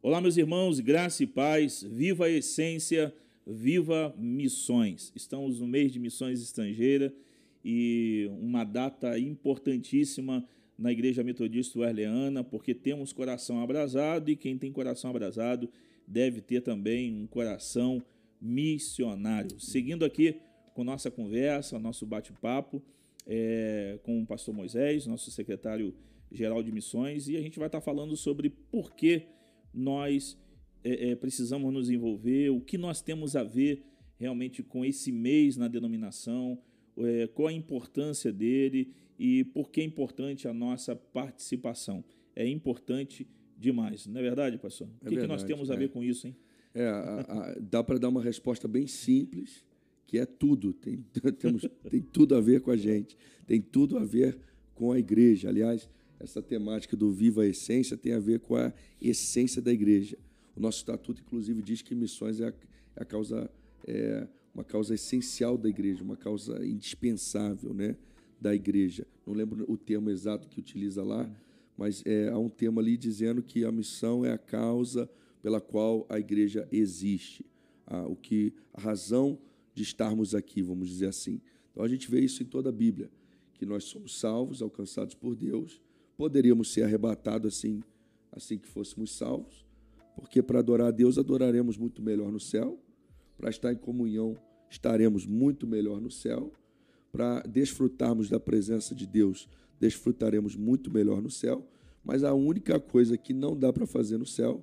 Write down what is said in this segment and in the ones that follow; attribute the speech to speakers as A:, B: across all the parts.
A: Olá, meus irmãos, graça e paz, viva a essência, viva missões. Estamos no mês de missões estrangeiras e uma data importantíssima na Igreja Metodista Wesleyana, porque temos coração abrasado e quem tem coração abrasado deve ter também um coração missionário. Seguindo aqui com nossa conversa, nosso bate-papo com o pastor Moisés, nosso secretário-geral de missões, e a gente vai estar falando sobre por que nós precisamos nos envolver, o que nós temos a ver realmente com esse mês na denominação, qual a importância dele e por que é importante a nossa participação. É importante demais, não é verdade, pastor? O que nós temos a ver com isso, hein?
B: Dá para dar uma resposta bem simples, que é tudo, tem tudo a ver com a gente, tem tudo a ver com a igreja. Aliás, essa temática do Viva a Essência tem a ver com a essência da igreja. O nosso estatuto, inclusive, diz que missões é uma causa essencial da igreja, uma causa indispensável, né, da igreja. Não lembro o termo exato que utiliza lá, mas há um termo ali dizendo que a missão é a causa pela qual a igreja existe, a razão de estarmos aqui, vamos dizer assim. Então, a gente vê isso em toda a Bíblia, que nós somos salvos, alcançados por Deus. Poderíamos ser arrebatados assim que fôssemos salvos, porque para adorar a Deus adoraremos muito melhor no céu, para estar em comunhão estaremos muito melhor no céu, para desfrutarmos da presença de Deus desfrutaremos muito melhor no céu, mas a única coisa que não dá para fazer no céu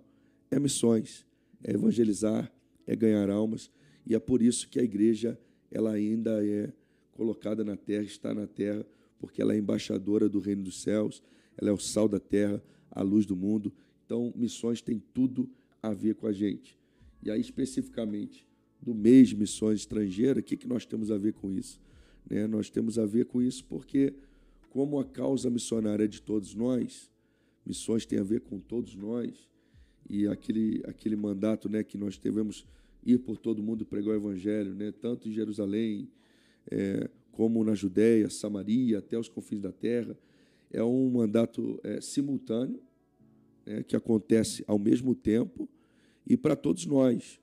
B: é missões, é evangelizar, é ganhar almas, e é por isso que a igreja ela ainda é colocada na terra, está na terra, porque ela é embaixadora do reino dos céus, ela é o sal da terra, a luz do mundo. Então, missões tem tudo a ver com a gente. E aí, especificamente, do mês de missões estrangeiras, o que nós temos a ver com isso? Nós temos a ver com isso porque, como a causa missionária é de todos nós, missões tem a ver com todos nós, e aquele mandato, que nós devemos ir por todo mundo pregar o evangelho, tanto em Jerusalém, como na Judéia, Samaria, até os confins da terra, é um mandato simultâneo, que acontece ao mesmo tempo e para todos nós.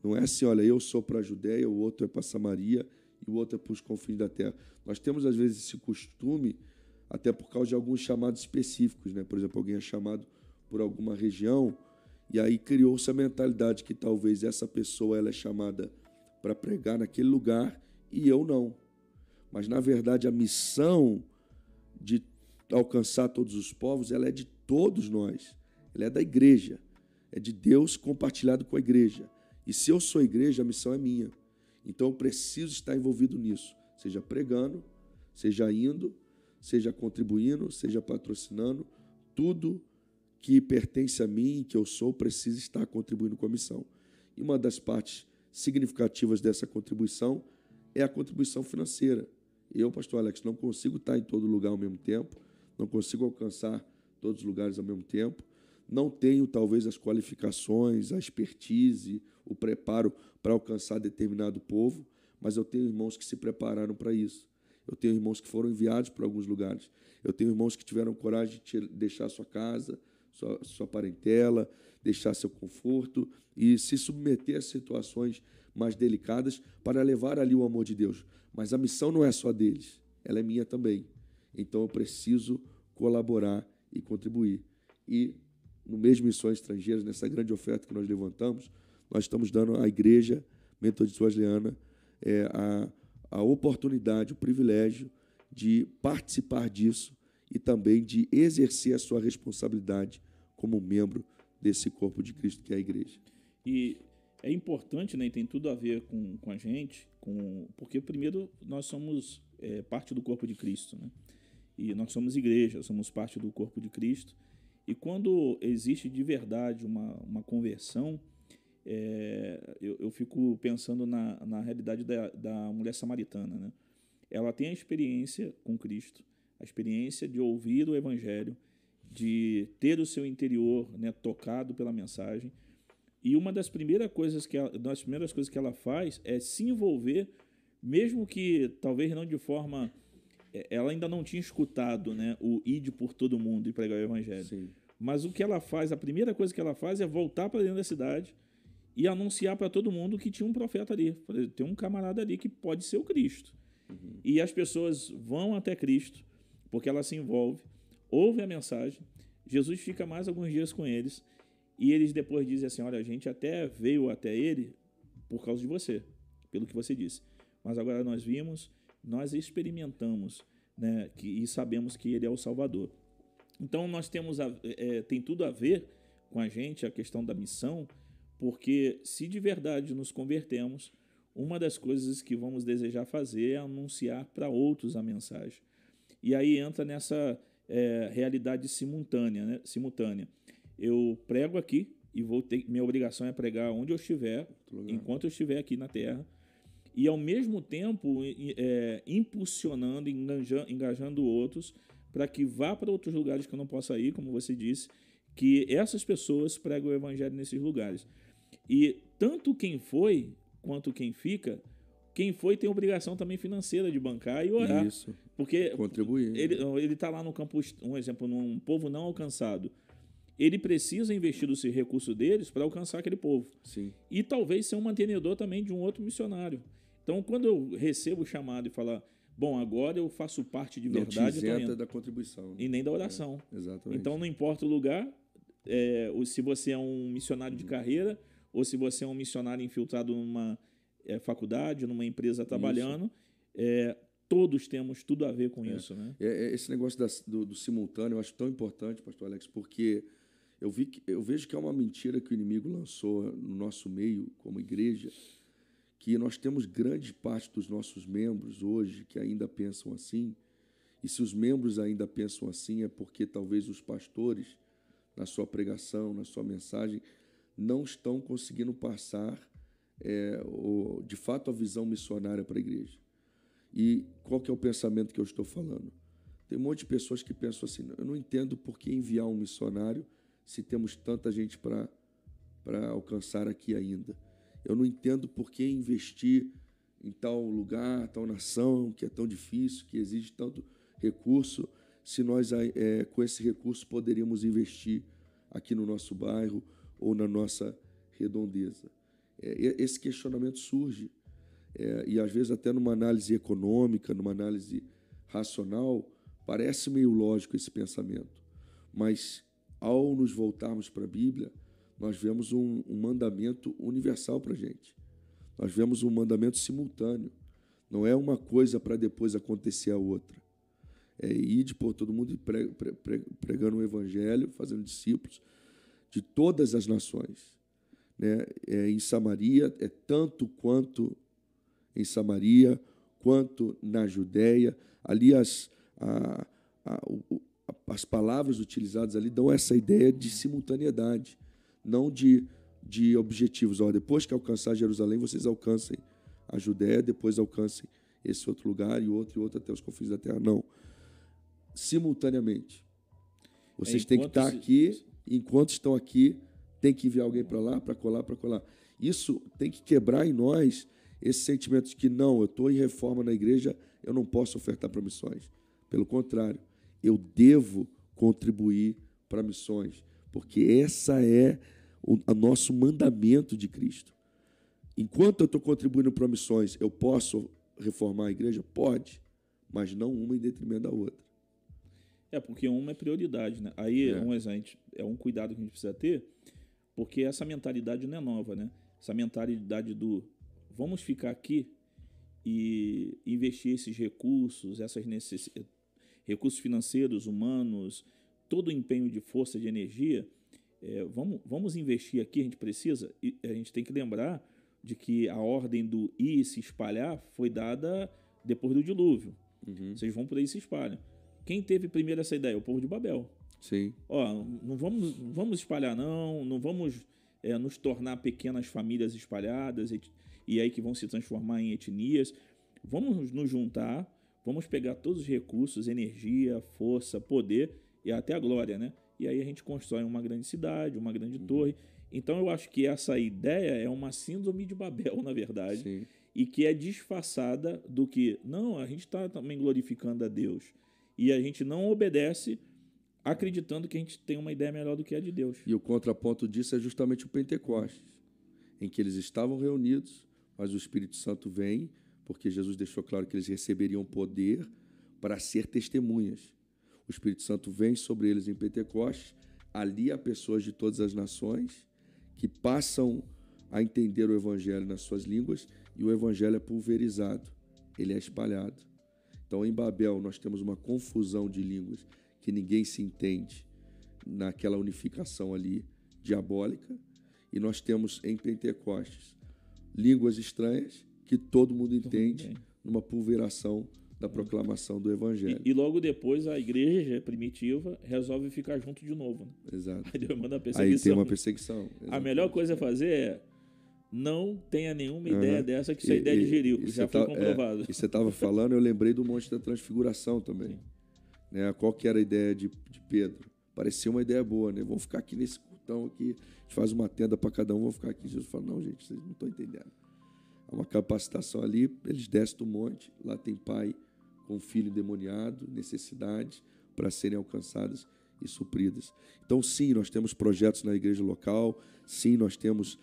B: Não é assim, olha, eu sou para a Judéia, o outro é para Samaria e o outro é para os confins da terra. Nós temos, às vezes, esse costume, até por causa de alguns chamados específicos. Por exemplo, alguém é chamado por alguma região e aí criou-se a mentalidade que talvez essa pessoa ela é chamada para pregar naquele lugar e eu não. Mas, na verdade, a missão de alcançar todos os povos, ela é de todos nós. Ela é da igreja. É de Deus compartilhado com a igreja. E se eu sou igreja, a missão é minha. Então, eu preciso estar envolvido nisso. Seja pregando, seja indo, seja contribuindo, seja patrocinando. Tudo que pertence a mim, que eu sou, precisa estar contribuindo com a missão. E uma das partes significativas dessa contribuição é a contribuição financeira. Eu, pastor Alex, não consigo estar em todo lugar ao mesmo tempo, não consigo alcançar todos os lugares ao mesmo tempo, não tenho, talvez, as qualificações, a expertise, o preparo para alcançar determinado povo, mas eu tenho irmãos que se prepararam para isso. Eu tenho irmãos que foram enviados para alguns lugares. Eu tenho irmãos que tiveram coragem de deixar sua casa, sua parentela, deixar seu conforto e se submeter a situações mais delicadas para levar ali o amor de Deus. Mas a missão não é só deles, ela é minha também. Então eu preciso colaborar e contribuir. E no mês de missões estrangeiras, nessa grande oferta que nós levantamos, nós estamos dando à Igreja Metodista Wesleyana a oportunidade, o privilégio de participar disso e também de exercer a sua responsabilidade como membro desse corpo de Cristo que é a igreja.
A: E é importante, e tem tudo a ver com a gente, porque primeiro nós somos parte do corpo de Cristo, e nós somos igreja, somos parte do corpo de Cristo, e quando existe de verdade uma conversão, eu fico pensando na realidade da mulher samaritana, Ela tem a experiência com Cristo, a experiência de ouvir o Evangelho, de ter o seu interior tocado pela mensagem, e uma das primeiras coisas que ela faz é se envolver, mesmo que talvez não de forma... Ela ainda não tinha escutado o ide por todo mundo e pregar o Evangelho.
B: Sim.
A: Mas o que ela faz, a primeira coisa que ela faz é voltar para dentro da cidade e anunciar para todo mundo que tinha um profeta ali. Tem um camarada ali que pode ser o Cristo. E as pessoas vão até Cristo, porque ela se envolve, ouve a mensagem, Jesus fica mais alguns dias com eles, e eles depois dizem assim, olha, a gente até veio até ele por causa de você, pelo que você disse. Mas agora nós vimos, nós experimentamos, né, e sabemos que ele é o Salvador. Então nós temos tem tudo a ver com a gente, a questão da missão, porque se de verdade nos convertemos, uma das coisas que vamos desejar fazer é anunciar para outros a mensagem. E aí entra nessa realidade simultânea, né? Eu prego aqui e minha obrigação é pregar onde eu estiver, enquanto eu estiver aqui na terra, e ao mesmo tempo impulsionando, engajando outros para que vá para outros lugares que eu não possa ir, como você disse, que essas pessoas pregam o evangelho nesses lugares. E tanto quem foi quanto quem fica, quem foi tem obrigação também financeira de bancar e orar.
B: Isso.
A: Porque
B: contribuir.
A: Ele está lá no campo, um exemplo, num povo não alcançado. Ele precisa investir o seu recurso deles para alcançar aquele povo.
B: Sim.
A: E talvez ser um mantenedor também de um outro missionário. Então, quando eu recebo o chamado e falar, bom, agora eu faço parte de verdade... Não
B: te isenta da contribuição. Né?
A: E nem da oração.
B: Exatamente.
A: Então, não importa o lugar, se você é um missionário de carreira ou se você é um missionário infiltrado numa faculdade, numa empresa trabalhando, todos temos tudo a ver com isso. Né?
B: Esse negócio do simultâneo eu acho tão importante, pastor Alex, porque eu vejo que é uma mentira que o inimigo lançou no nosso meio, como igreja, que nós temos grande parte dos nossos membros hoje que ainda pensam assim, e se os membros ainda pensam assim é porque talvez os pastores, na sua pregação, na sua mensagem, não estão conseguindo passar, de fato, a visão missionária para a igreja. E qual que é o pensamento que eu estou falando? Tem um monte de pessoas que pensam assim, eu não entendo por que enviar um missionário se temos tanta gente para alcançar aqui ainda. Eu não entendo por que investir em tal lugar, tal nação, que é tão difícil, que exige tanto recurso, se nós, com esse recurso, poderíamos investir aqui no nosso bairro ou na nossa redondeza. Esse questionamento surge, e às vezes até numa análise econômica, numa análise racional, parece meio lógico esse pensamento. Mas, ao nos voltarmos para a Bíblia, nós vemos um mandamento universal para a gente. Nós vemos um mandamento simultâneo. Não é uma coisa para depois acontecer a outra. Ir por todo mundo pregando o Evangelho, fazendo discípulos de todas as nações. Né? Em Samaria, tanto quanto em Samaria, quanto na Judéia. Ali as palavras utilizadas ali dão essa ideia de simultaneidade, não de objetivos. Depois que alcançar Jerusalém, vocês alcancem a Judéia, depois alcancem esse outro lugar e outro até os confins da terra. Não. Simultaneamente. Vocês têm que estar aqui, enquanto estão aqui, tem que enviar alguém para lá, para colar. Isso tem que quebrar em nós esse sentimento de que não, eu estou em reforma na igreja, eu não posso ofertar para missões. Pelo contrário, eu devo contribuir para missões, porque essa é o nosso mandamento de Cristo. Enquanto eu estou contribuindo para missões, eu posso reformar a igreja? Pode, mas não uma em detrimento da outra.
A: Porque uma é prioridade, né? Aí é um cuidado que a gente precisa ter, porque essa mentalidade não é nova, né? Essa mentalidade do vamos ficar aqui e investir esses recursos, recursos financeiros, humanos, todo o empenho de força, de energia, vamos investir aqui, a gente precisa, e a gente tem que lembrar de que a ordem do ir e se espalhar foi dada depois do dilúvio. Vocês vão por aí e se espalham. Quem teve primeiro essa ideia? O povo de Babel.
B: Sim.
A: Não vamos espalhar, não vamos nos tornar pequenas famílias espalhadas e aí que vão se transformar em etnias. Vamos nos juntar, vamos pegar todos os recursos, energia, força, poder e até a glória, né? E aí a gente constrói uma grande cidade, uma grande torre. Então eu acho que essa ideia é uma síndrome de Babel, na verdade.
B: Sim.
A: E que é disfarçada do que, não, a gente está também glorificando a Deus. E a gente não obedece acreditando que a gente tem uma ideia melhor do que a de Deus.
B: E o contraponto disso é justamente o Pentecostes, em que eles estavam reunidos, mas o Espírito Santo vem, porque Jesus deixou claro que eles receberiam poder para ser testemunhas. O Espírito Santo vem sobre eles em Pentecostes, ali há pessoas de todas as nações que passam a entender o Evangelho nas suas línguas, e o Evangelho é pulverizado, ele é espalhado. Então, em Babel, nós temos uma confusão de línguas que ninguém se entende naquela unificação ali diabólica, e nós temos em Pentecostes línguas estranhas que todo mundo entende numa pulveração da proclamação do Evangelho.
A: E logo depois a igreja primitiva resolve ficar junto de novo. Né?
B: Exato.
A: Aí Deus manda a perseguição.
B: Aí tem uma perseguição. Exatamente.
A: A melhor coisa a fazer é não tenha nenhuma ideia dessa, que isso é ideia de Jerico, já foi comprovado.
B: E você estava falando, eu lembrei do Monte da Transfiguração também. Né? Qual que era a ideia de Pedro? Parecia uma ideia boa, né? Vamos ficar aqui nesse cultão aqui, a gente faz uma tenda para cada um, vamos ficar aqui. Jesus fala, não, gente, vocês não estão entendendo. Há uma capacitação ali, eles descem do monte, lá tem pai com filho endemoniado, necessidades para serem alcançadas e supridas. Então, sim, nós temos projetos na igreja local, sim, nós temos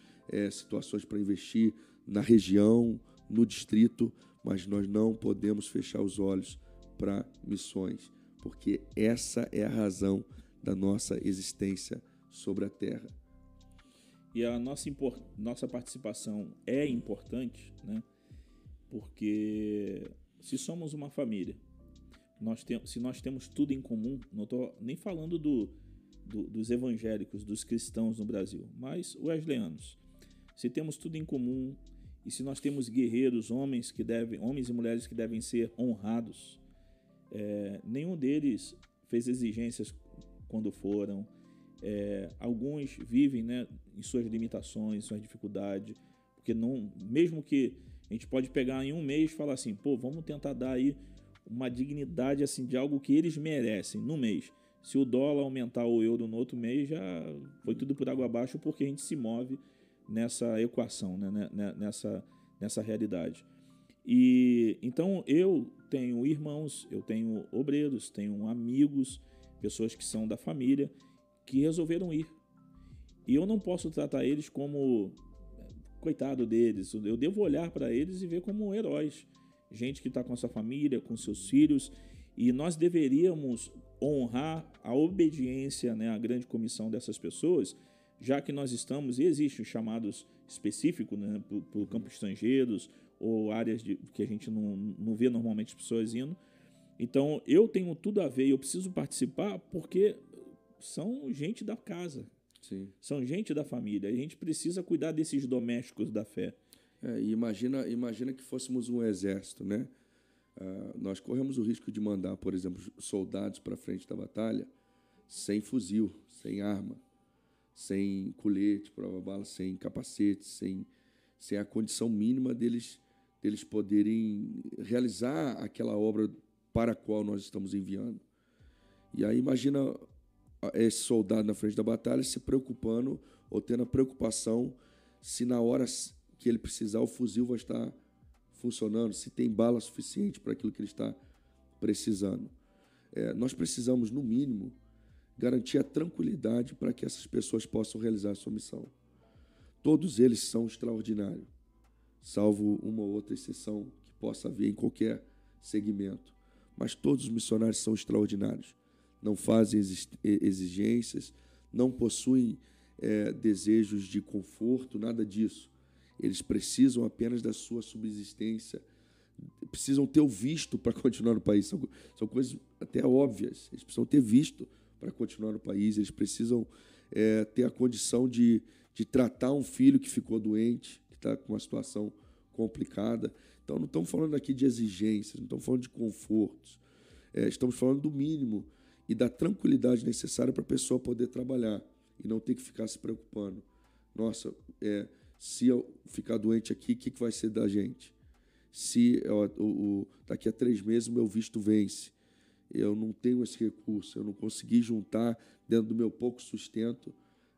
B: situações para investir na região, no distrito, mas nós não podemos fechar os olhos para missões, porque essa é a razão da nossa existência sobre a terra.
A: E a nossa participação é importante, né? Porque se somos uma família, se nós temos tudo em comum, não estou nem falando dos evangélicos, dos cristãos no Brasil, mas wesleyanos. Se temos tudo em comum e se nós temos guerreiros, homens e mulheres que devem ser honrados, nenhum deles fez exigências quando foram. Alguns vivem, né, em suas limitações, suas dificuldades, porque não, mesmo que a gente pode pegar em um mês e falar assim, vamos tentar dar aí uma dignidade assim, de algo que eles merecem no mês. Se o dólar aumentar o euro no outro mês, já foi tudo por água abaixo, porque a gente se move nessa equação, né, nessa realidade. E então eu tenho irmãos, eu tenho obreiros, tenho amigos, pessoas que são da família, que resolveram ir. E eu não posso tratar eles como coitado deles. Eu devo olhar para eles e ver como heróis. Gente que está com a sua família, com seus filhos. E nós deveríamos honrar a obediência, né, a grande comissão dessas pessoas, já que nós estamos, e existem chamados específicos, né, para o campo estrangeiros ou áreas que a gente não vê normalmente as pessoas indo. Então, eu tenho tudo a ver e eu preciso participar porque são gente da casa.
B: Sim.
A: São gente da família. A gente precisa cuidar desses domésticos da fé.
B: E imagina que fôssemos um exército, né? Nós corremos o risco de mandar, por exemplo, soldados para frente da batalha sem fuzil, sem arma, sem colete, prova-bala, sem capacete, sem a condição mínima deles poderem realizar aquela obra para a qual nós estamos enviando. E aí imagina esse soldado na frente da batalha se preocupando ou tendo a preocupação se na hora que ele precisar o fuzil vai estar funcionando, se tem bala suficiente para aquilo que ele está precisando. Nós precisamos, no mínimo, garantir a tranquilidade para que essas pessoas possam realizar a sua missão. Todos eles são extraordinários, salvo uma ou outra exceção que possa haver em qualquer segmento. Mas todos os missionários são extraordinários. Não fazem exigências, não possuem desejos de conforto, nada disso. Eles precisam apenas da sua subsistência, precisam ter o visto para continuar no país. São coisas até óbvias. Eles precisam ter visto para continuar no país, eles precisam ter a condição de tratar um filho que ficou doente, que está com uma situação complicada. Então, não estamos falando aqui de exigências, não estamos falando de confortos. Estamos falando do mínimo e da tranquilidade necessária para a pessoa poder trabalhar e não ter que ficar se preocupando. Nossa, se eu ficar doente aqui, o que vai ser da gente? Se daqui a 3 meses o meu visto vence, eu não tenho esse recurso, eu não consegui juntar dentro do meu pouco sustento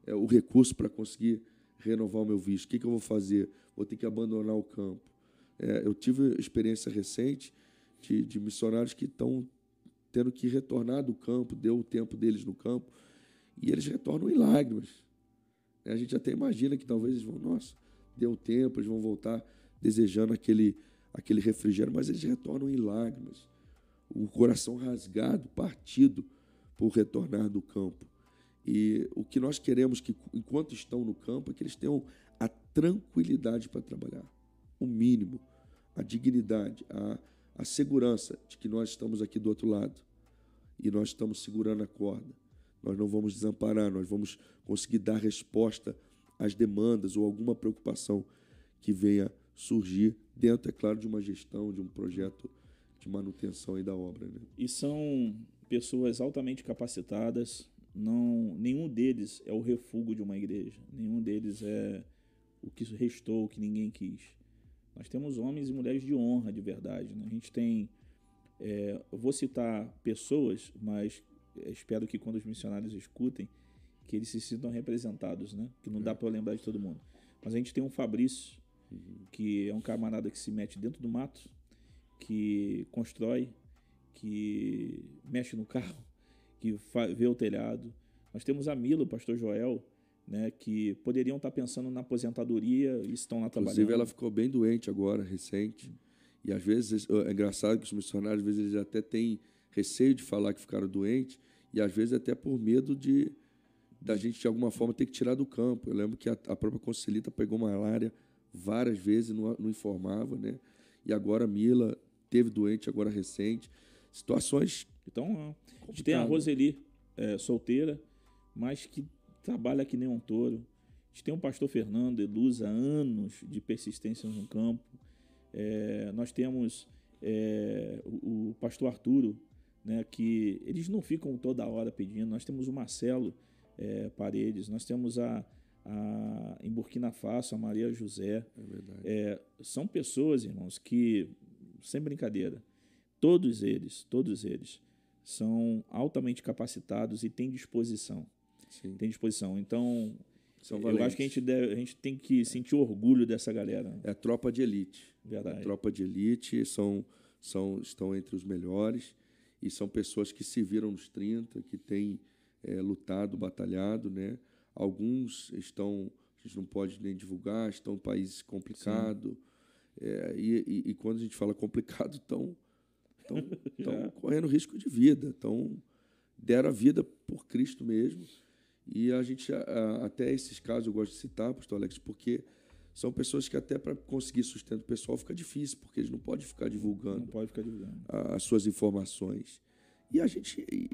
B: o recurso para conseguir renovar o meu visto. O que eu vou fazer? Vou ter que abandonar o campo. Eu tive experiência recente de missionários que estão tendo que retornar do campo, deu o tempo deles no campo, e eles retornam em lágrimas. A gente até imagina que talvez eles vão, nossa, deu tempo, eles vão voltar desejando aquele refrigério, mas eles retornam em lágrimas, o coração rasgado, partido por retornar do campo. E o que nós queremos que, enquanto estão no campo, é que eles tenham a tranquilidade para trabalhar, o mínimo, a dignidade, a segurança de que nós estamos aqui do outro lado e nós estamos segurando a corda. Nós não vamos desamparar, nós vamos conseguir dar resposta às demandas ou alguma preocupação que venha surgir dentro, é claro, de uma gestão, de um projeto de manutenção aí da obra, né?
A: E são pessoas altamente capacitadas, nenhum deles é o refúgio de uma igreja, nenhum deles é o que restou, o que ninguém quis. Nós temos homens e mulheres de honra, de verdade, né? A gente tem, eu vou citar pessoas, mas espero que quando os missionários escutem, que eles se sintam representados, né? Que não dá para lembrar de todo mundo. Mas a gente tem um Fabrício, que é um camarada que se mete dentro do mato, que constrói, que mexe no carro, que vê o telhado. Nós temos a Mila, o pastor Joel, né, que poderiam estar pensando na aposentadoria e estão lá trabalhando.
B: Inclusive, ela ficou bem doente agora, recente. E às vezes, é engraçado que os missionários, às vezes, eles até têm receio de falar que ficaram doentes, e às vezes até por medo da gente, de alguma forma, ter que tirar do campo. Eu lembro que a própria Conselita pegou malária várias vezes, não informava, né? E agora a Mila teve doente, agora recente. Situações.
A: Então, a gente tem a Roseli, solteira, mas que trabalha que nem um touro. A gente tem o pastor Fernando Elusa, anos de persistência no campo. Nós temos o pastor Arturo, né, que eles não ficam toda hora pedindo. Nós temos o Marcelo Paredes, nós temos em Burkina Faso, a Maria José.
B: É verdade.
A: São pessoas, irmãos, que, sem brincadeira, todos eles são altamente capacitados e têm disposição.
B: Sim.
A: Tem disposição. Então,
B: São
A: eu acho que a gente tem que sentir orgulho dessa galera.
B: É a tropa de elite.
A: Verdade.
B: A tropa de elite estão entre os melhores e são pessoas que se viram nos 30, que têm lutado, batalhado, né? Alguns estão, a gente não pode nem divulgar, estão em países complicados. E quando a gente fala complicado, estão correndo risco de vida, deram a vida por Cristo mesmo. E a gente, até esses casos, eu gosto de citar, pastor Alex, porque são pessoas que até para conseguir sustento pessoal fica difícil, porque eles não podem ficar divulgando, as suas informações.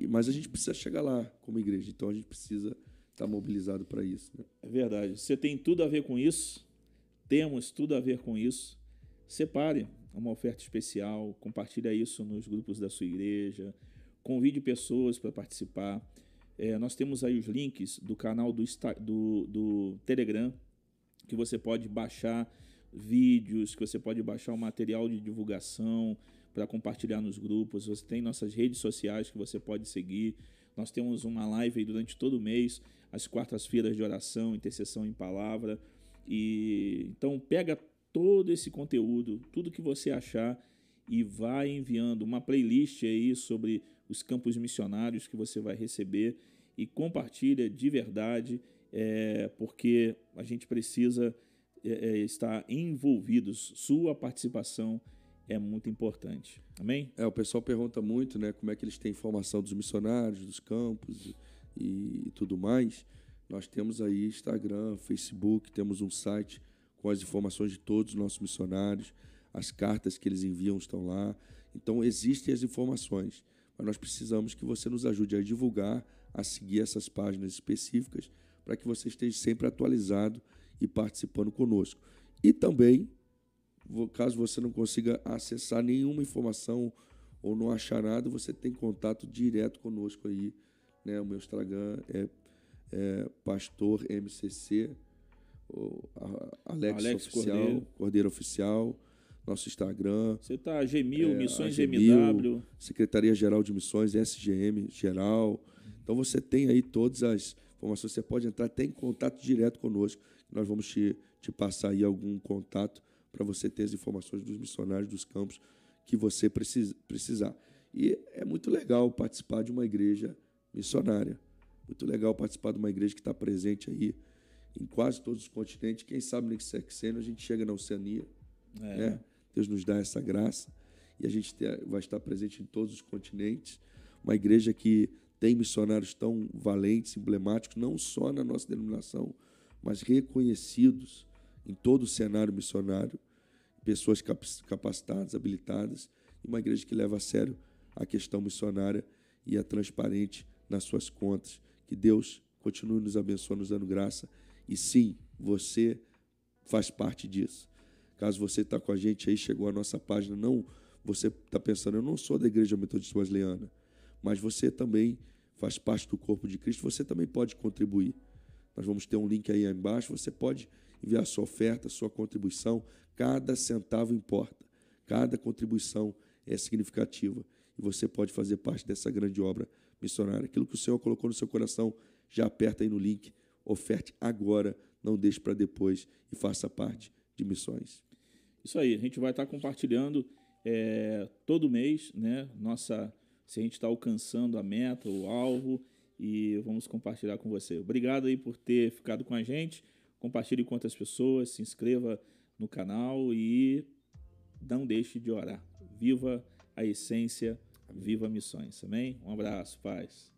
B: Mas a gente precisa chegar lá como igreja, então a gente precisa estar mobilizado para isso, né?
A: É verdade. Você tem tudo a ver com isso, temos tudo a ver com isso. Separe uma oferta especial, compartilhe isso nos grupos da sua igreja, convide pessoas para participar. Nós temos aí os links do canal do Telegram, que você pode baixar vídeos, que você pode baixar o material de divulgação para compartilhar nos grupos. Você tem nossas redes sociais que você pode seguir. Nós temos uma live aí durante todo o mês, às quartas-feiras de oração, intercessão em palavra. Então, pega todo esse conteúdo, tudo que você achar, e vai enviando uma playlist aí sobre os campos missionários que você vai receber e compartilha de verdade, porque a gente precisa estar envolvidos. Sua participação é muito importante. Amém?
B: O pessoal pergunta muito, né, como é que eles têm informação dos missionários, dos campos e tudo mais. Nós temos aí Instagram, Facebook, temos um site com as informações de todos os nossos missionários, as cartas que eles enviam estão lá. Então, existem as informações, mas nós precisamos que você nos ajude a divulgar, a seguir essas páginas específicas, para que você esteja sempre atualizado e participando conosco. E também, caso você não consiga acessar nenhuma informação ou não achar nada, você tem contato direto conosco aí, né? O meu Instagram é Pastor MCC, Alex Oficial, Cordeiro Oficial, nosso Instagram.
A: Você está Gemil, Missões MW.
B: Secretaria-Geral de Missões, SGM Geral. Então você tem aí todas as informações, você pode entrar até em contato direto conosco. Nós vamos te passar aí algum contato para você ter as informações dos missionários dos campos que você precisar. E é muito legal participar de uma igreja missionária. Muito legal participar de uma igreja que está presente aí em quase todos os continentes. Quem sabe nesse sexênio a gente chega na Oceania. Né? Deus nos dá essa graça e a gente vai estar presente em todos os continentes. Uma igreja que tem missionários tão valentes, emblemáticos, não só na nossa denominação, mas reconhecidos em todo o cenário missionário, pessoas capacitadas, habilitadas, e uma igreja que leva a sério a questão missionária e é transparente nas suas contas. Que Deus continue nos abençoando, nos dando graça. E sim, você faz parte disso. Caso você está com a gente aí, chegou a nossa página, não, você está pensando, eu não sou da Igreja Metodista Wesleyana, mas você também faz parte do corpo de Cristo, você também pode contribuir. Nós vamos ter um link aí embaixo, você pode enviar sua oferta, sua contribuição, cada centavo importa, cada contribuição é significativa e você pode fazer parte dessa grande obra missionária. Aquilo que o Senhor colocou no seu coração, já aperta aí no link, oferte agora, não deixe para depois e faça parte de missões.
A: Isso aí, a gente vai estar compartilhando todo mês, né? Se a gente está alcançando a meta, o alvo, e vamos compartilhar com você. Obrigado aí por ter ficado com a gente. Compartilhe com outras pessoas, se inscreva no canal e não deixe de orar. Viva a essência, viva missões. Amém? Um abraço, paz.